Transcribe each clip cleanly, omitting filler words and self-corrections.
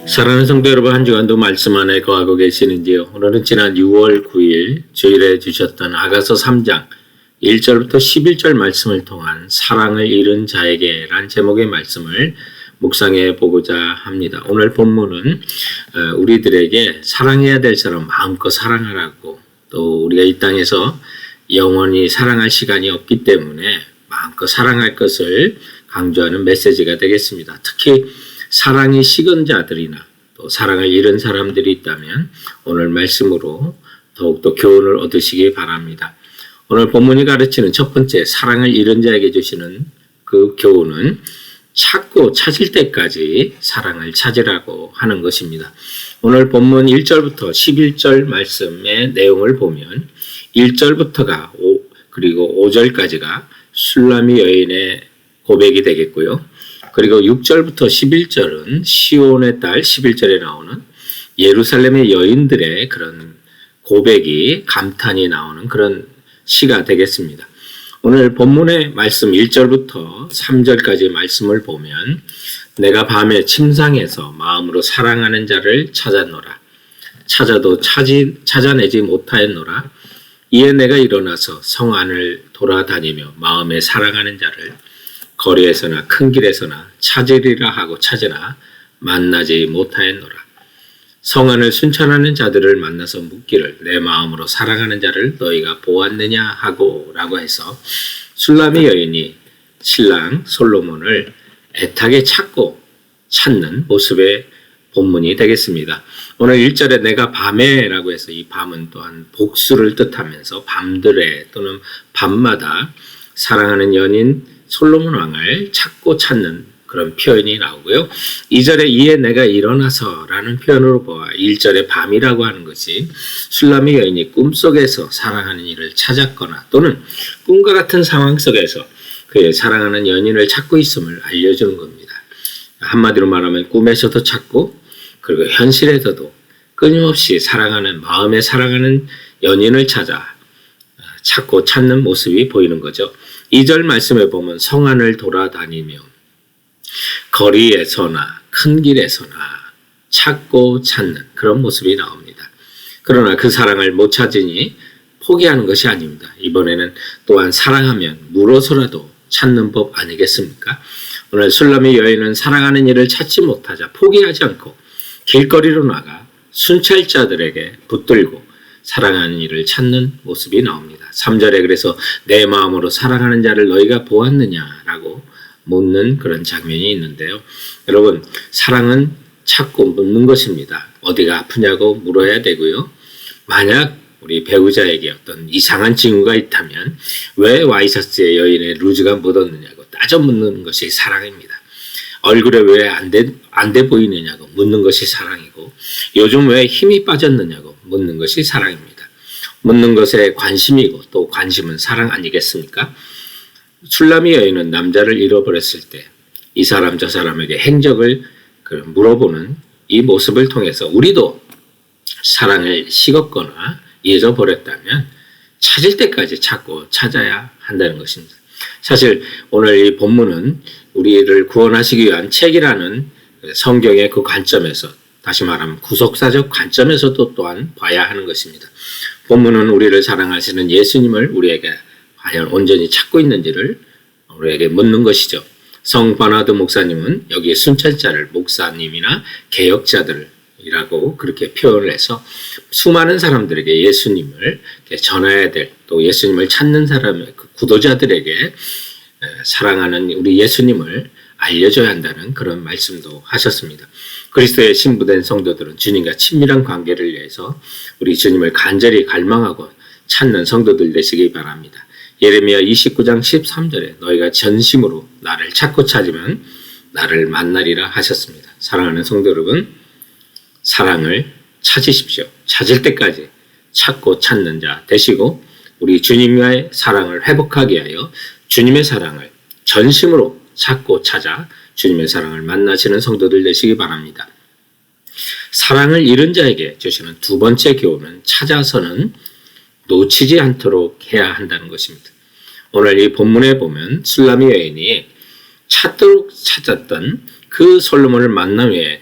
사랑하는 성도 여러분, 한 주간도 말씀 안에 거하고 계시는지요? 오늘은 지난 6월 9일 주일에 주셨던 아가서 3장 1절부터 11절 말씀을 통한 사랑을 잃은 자에게 란 제목의 말씀을 묵상해 보고자 합니다. 오늘 본문은 우리들에게 사랑해야 될 사람 마음껏 사랑하라고, 또 우리가 이 땅에서 영원히 사랑할 시간이 없기 때문에 마음껏 사랑할 것을 강조하는 메시지가 되겠습니다. 특히 사랑이 식은 자들이나 또 사랑을 잃은 사람들이 있다면 오늘 말씀으로 더욱더 교훈을 얻으시기 바랍니다. 오늘 본문이 가르치는 첫 번째 사랑을 잃은 자에게 주시는 그 교훈은 찾고 찾을 때까지 사랑을 찾으라고 하는 것입니다. 오늘 본문 1절부터 11절 말씀의 내용을 보면 1절부터가 그리고 5절까지가 술라미 여인의 고백이 되겠고요. 그리고 6절부터 11절은 시온의 딸 11절에 나오는 예루살렘의 여인들의 그런 고백이 감탄이 나오는 그런 시가 되겠습니다. 오늘 본문의 말씀 1절부터 3절까지 말씀을 보면 내가 밤에 침상에서 마음으로 사랑하는 자를 찾았노라. 찾아도 찾아내지 못하였노라. 이에 내가 일어나서 성 안을 돌아다니며 마음에 사랑하는 자를 거리에서나 큰 길에서나 찾으리라 하고 찾으나 만나지 못하였노라. 성 안을 순찰하는 자들을 만나서 묻기를 내 마음으로 사랑하는 자를 너희가 보았느냐 하고 라고 해서 술라미 여인이 신랑 솔로몬을 애타게 찾고 찾는 모습의 본문이 되겠습니다. 오늘 1절에 내가 밤에 라고 해서 이 밤은 또한 복수를 뜻하면서 밤들에 또는 밤마다 사랑하는 연인 솔로몬 왕을 찾고 찾는 그런 표현이 나오고요. 2절에 이에 내가 일어나서 라는 표현으로 보아 1절에 밤이라고 하는 것이 술라미 여인이 꿈속에서 사랑하는 이를 찾았거나 또는 꿈과 같은 상황 속에서 그의 사랑하는 연인을 찾고 있음을 알려주는 겁니다. 한마디로 말하면 꿈에서도 찾고 그리고 현실에서도 끊임없이 사랑하는 마음에 사랑하는 연인을 찾고 찾는 모습이 보이는 거죠. 2절 말씀에 보면 성 안을 돌아다니며 거리에서나 큰 길에서나 찾고 찾는 그런 모습이 나옵니다. 그러나 그 사랑을 못 찾으니 포기하는 것이 아닙니다. 이번에는 또한 사랑하면 물어서라도 찾는 법 아니겠습니까? 오늘 술라미 여인은 사랑하는 이를 찾지 못하자 포기하지 않고 길거리로 나가 순찰자들에게 붙들고 사랑하는 이를 찾는 모습이 나옵니다. 3절에 그래서 내 마음으로 사랑하는 자를 너희가 보았느냐라고 묻는 그런 장면이 있는데요. 여러분, 사랑은 찾고 묻는 것입니다. 어디가 아프냐고 물어야 되고요. 만약 우리 배우자에게 어떤 이상한 징후가 있다면 왜 와이셔츠의 여인의 루즈가 묻었느냐고 따져 묻는 것이 사랑입니다. 얼굴에 왜 안 돼 보이느냐고 묻는 것이 사랑이고 요즘 왜 힘이 빠졌느냐고 묻는 것이 사랑입니다. 묻는 것에 관심이고 또 관심은 사랑 아니겠습니까? 술라미 여인은 남자를 잃어버렸을 때 이 사람 저 사람에게 행적을 물어보는 이 모습을 통해서 우리도 사랑을 식었거나 잊어버렸다면 찾을 때까지 찾고 찾아야 한다는 것입니다. 사실 오늘 이 본문은 우리를 구원하시기 위한 책이라는 성경의 그 관점에서 다시 말하면 구속사적 관점에서도 또한 봐야 하는 것입니다. 본문은 우리를 사랑하시는 예수님을 우리에게 과연 온전히 찾고 있는지를 우리에게 묻는 것이죠. 성 버나드 목사님은 여기에 순찰자를 목사님이나 개혁자들이라고 그렇게 표현을 해서 수많은 사람들에게 예수님을 전해야 될, 또 예수님을 찾는 사람의 구도자들에게 사랑하는 우리 예수님을 알려줘야 한다는 그런 말씀도 하셨습니다. 그리스도의 신부된 성도들은 주님과 친밀한 관계를 위해서 우리 주님을 간절히 갈망하고 찾는 성도들 되시기 바랍니다. 예레미야 29장 13절에 너희가 전심으로 나를 찾고 찾으면 나를 만나리라 하셨습니다. 사랑하는 성도 여러분, 사랑을 찾으십시오. 찾을 때까지 찾고 찾는 자 되시고 우리 주님과의 사랑을 회복하게 하여 주님의 사랑을 전심으로 찾고 찾아 주님의 사랑을 만나시는 성도들 되시기 바랍니다. 사랑을 잃은 자에게 주시는 두 번째 교훈은 찾아서는 놓치지 않도록 해야 한다는 것입니다. 오늘 이 본문에 보면 술라미 여인이 찾도록 찾았던 그 솔로몬을 만난 후에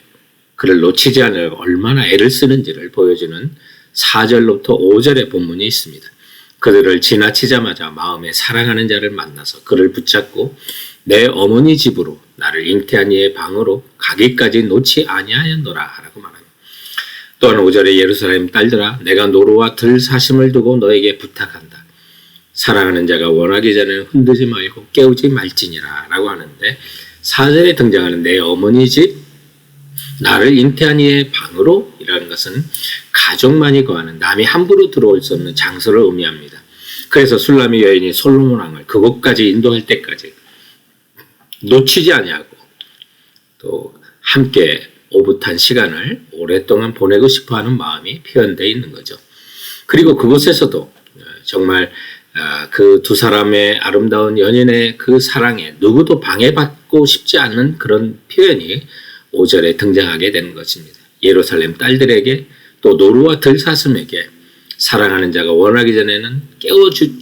그를 놓치지 않으려고 얼마나 애를 쓰는지를 보여주는 4절로부터 5절의 본문이 있습니다. 그들을 지나치자마자 마음에 사랑하는 자를 만나서 그를 붙잡고 내 어머니 집으로 나를 잉태한 이의 방으로 가기까지 놓지 아니하였노라 하라고 말합니다. 또한 5절에 예루살렘 딸들아 내가 노루와 들사심을 두고 너에게 부탁한다. 사랑하는 자가 원하기 전에 흔들지 말고 깨우지 말지니라 라고 하는데 4절에 등장하는 내 어머니 집 나를 잉태한 이의 방으로 이라는 것은 가족만이 거하는 남이 함부로 들어올 수 없는 장소를 의미합니다. 그래서 술라미 여인이 솔로몬 왕을 그곳까지 인도할 때까지 놓치지 아니하고 또 함께 오붓한 시간을 오랫동안 보내고 싶어하는 마음이 표현되어 있는 거죠. 그리고 그곳에서도 정말 그 두 사람의 아름다운 연인의 그 사랑에 누구도 방해받고 싶지 않는 그런 표현이 5절에 등장하게 되는 것입니다. 예루살렘 딸들에게 또 노루와 들사슴에게 사랑하는 자가 원하기 전에는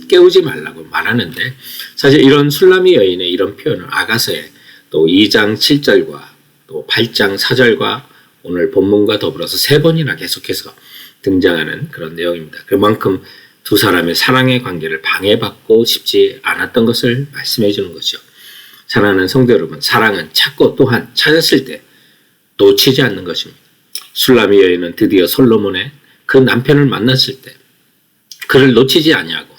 깨우지 말라고 말하는데 사실 이런 술라미 여인의 이런 표현은 아가서에 또 2장 7절과 또 8장 4절과 오늘 본문과 더불어서 3번이나 계속해서 등장하는 그런 내용입니다. 그만큼 두 사람의 사랑의 관계를 방해받고 싶지 않았던 것을 말씀해 주는 것이죠. 사랑하는 성도 여러분, 사랑은 찾고 또한 찾았을 때 놓치지 않는 것입니다. 술라미 여인은 드디어 솔로몬의 그 남편을 만났을 때 그를 놓치지 아니하고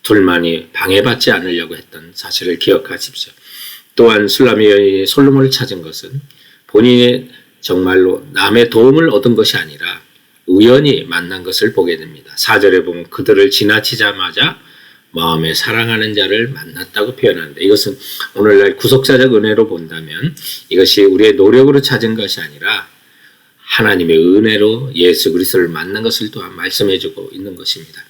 둘만이 방해받지 않으려고 했던 사실을 기억하십시오. 또한 술라미 여인이 솔로몬을 찾은 것은 본인이 정말로 남의 도움을 얻은 것이 아니라 우연히 만난 것을 보게 됩니다. 4절에 보면 그들을 지나치자마자 마음에 사랑하는 자를 만났다고 표현하는데 이것은 오늘날 구속사적 은혜로 본다면 이것이 우리의 노력으로 찾은 것이 아니라 하나님의 은혜로 예수 그리스도를 만난 것을 또한 말씀해주고 있는 것입니다.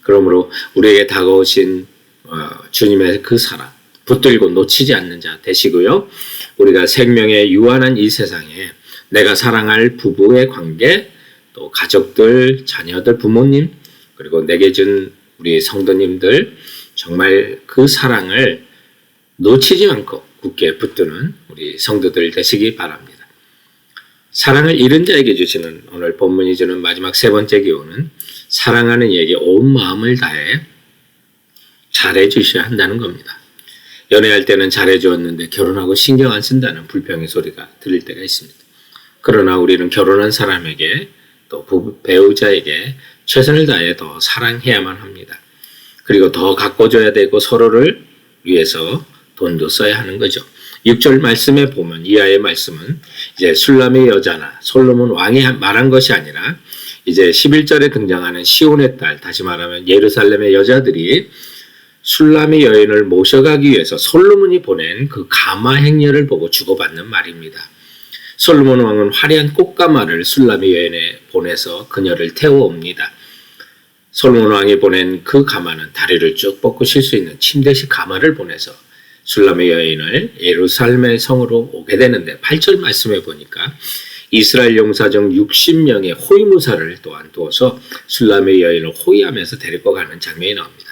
그러므로 우리에게 다가오신 주님의 그 사랑 붙들고 놓치지 않는 자 되시고요. 우리가 생명의 유한한 이 세상에 내가 사랑할 부부의 관계 또 가족들, 자녀들, 부모님 그리고 내게 준 우리 성도님들 정말 그 사랑을 놓치지 않고 굳게 붙드는 우리 성도들 되시기 바랍니다. 사랑을 잃은 자에게 주시는 오늘 본문이 주는 마지막 3번째 기호는 사랑하는 이에게 온 마음을 다해 잘해 주셔야 한다는 겁니다. 연애할 때는 잘해 주었는데 결혼하고 신경 안 쓴다는 불평의 소리가 들릴 때가 있습니다. 그러나 우리는 결혼한 사람에게 또 배우자에게 최선을 다해 더 사랑해야만 합니다. 그리고 더 가꿔줘야 되고 서로를 위해서 돈도 써야 하는 거죠. 6절 말씀에 보면 이하의 말씀은 이제 술람의 여자나 솔로몬 왕이 말한 것이 아니라 이제 11절에 등장하는 시온의 딸, 다시 말하면 예루살렘의 여자들이 술람의 여인을 모셔가기 위해서 솔로몬이 보낸 그 가마 행렬을 보고 주고받는 말입니다. 솔로몬 왕은 화려한 꽃가마를 술람의 여인에 보내서 그녀를 태워옵니다. 솔로몬 왕이 보낸 그 가마는 다리를 쭉 뻗고 쉴 수 있는 침대식 가마를 보내서 술람의 여인을 예루살렘의 성으로 오게 되는데 8절 말씀해 보니까 이스라엘 용사 중 60명의 호위무사를 또한 두어서 술람의 여인을 호위하면서 데리고 가는 장면이 나옵니다.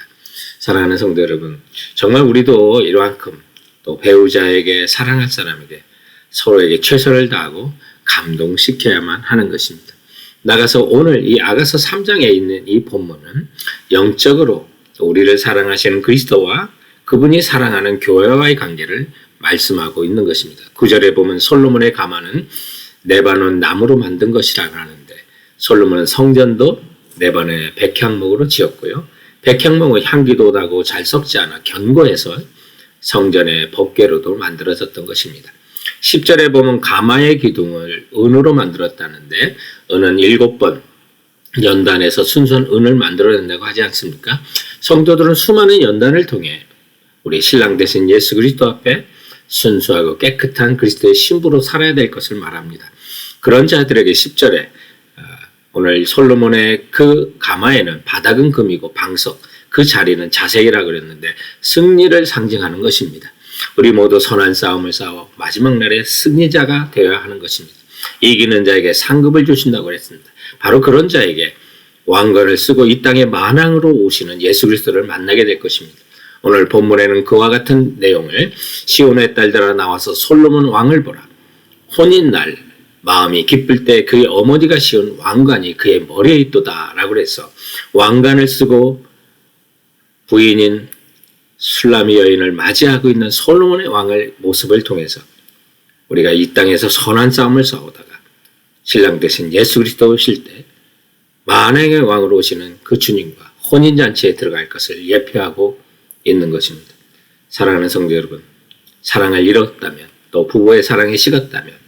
사랑하는 성도 여러분, 정말 우리도 이만큼 또 배우자에게 사랑할 사람에게 서로에게 최선을 다하고 감동시켜야만 하는 것입니다. 나가서 오늘 이 아가서 3장에 있는 이 본문은 영적으로 우리를 사랑하시는 그리스도와 그분이 사랑하는 교회와의 관계를 말씀하고 있는 것입니다. 9절에 보면 솔로몬의 가마는 레바논 나무로 만든 것이라고 하는데 솔로몬은 성전도 레바논의 백향목으로 지었고요. 백향목은 향기도 나고 잘 썩지 않아 견고해서 성전의 법궤로도 만들어졌던 것입니다. 10절에 보면 가마의 기둥을 은으로 만들었다는데 은은 7번 연단해서 순수한 은을 만들어낸다고 하지 않습니까? 성도들은 수많은 연단을 통해 우리 신랑 되신 예수 그리스도 앞에 순수하고 깨끗한 그리스도의 신부로 살아야 될 것을 말합니다. 그런 자들에게 10절에 오늘 솔로몬의 그 가마에는 바닥은 금이고 방석, 그 자리는 자색이라고 그랬는데 승리를 상징하는 것입니다. 우리 모두 선한 싸움을 싸워 마지막 날에 승리자가 되어야 하는 것입니다. 이기는 자에게 상급을 주신다고 그랬습니다. 바로 그런 자에게 왕관을 쓰고 이 땅에 만왕으로 오시는 예수 그리스도를 만나게 될 것입니다. 오늘 본문에는 그와 같은 내용을 시온의 딸들아 나와서 솔로몬 왕을 보라. 혼인날 마음이 기쁠 때 그의 어머니가 씌운 왕관이 그의 머리에 있도다 라고 그래서 왕관을 쓰고 부인인 술라미 여인을 맞이하고 있는 솔로몬의 왕의 모습을 통해서 우리가 이 땅에서 선한 싸움을 싸우다가 신랑 되신 예수 그리스도 오실 때 만왕의 왕으로 오시는 그 주님과 혼인잔치에 들어갈 것을 예표하고 있는 것입니다. 사랑하는 성도 여러분, 사랑을 잃었다면 또 부부의 사랑이 식었다면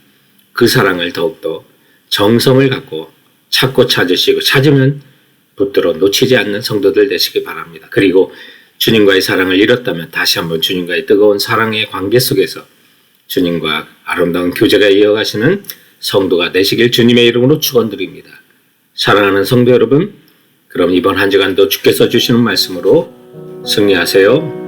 그 사랑을 더욱더 정성을 갖고 찾고 찾으시고 찾으면 붙들어 놓치지 않는 성도들 되시기 바랍니다. 그리고 주님과의 사랑을 잃었다면 다시 한번 주님과의 뜨거운 사랑의 관계 속에서 주님과 아름다운 교제가 이어가시는 성도가 되시길 주님의 이름으로 축원드립니다. 사랑하는 성도 여러분, 그럼 이번 한 주간도 주께서 주시는 말씀으로 승리하세요.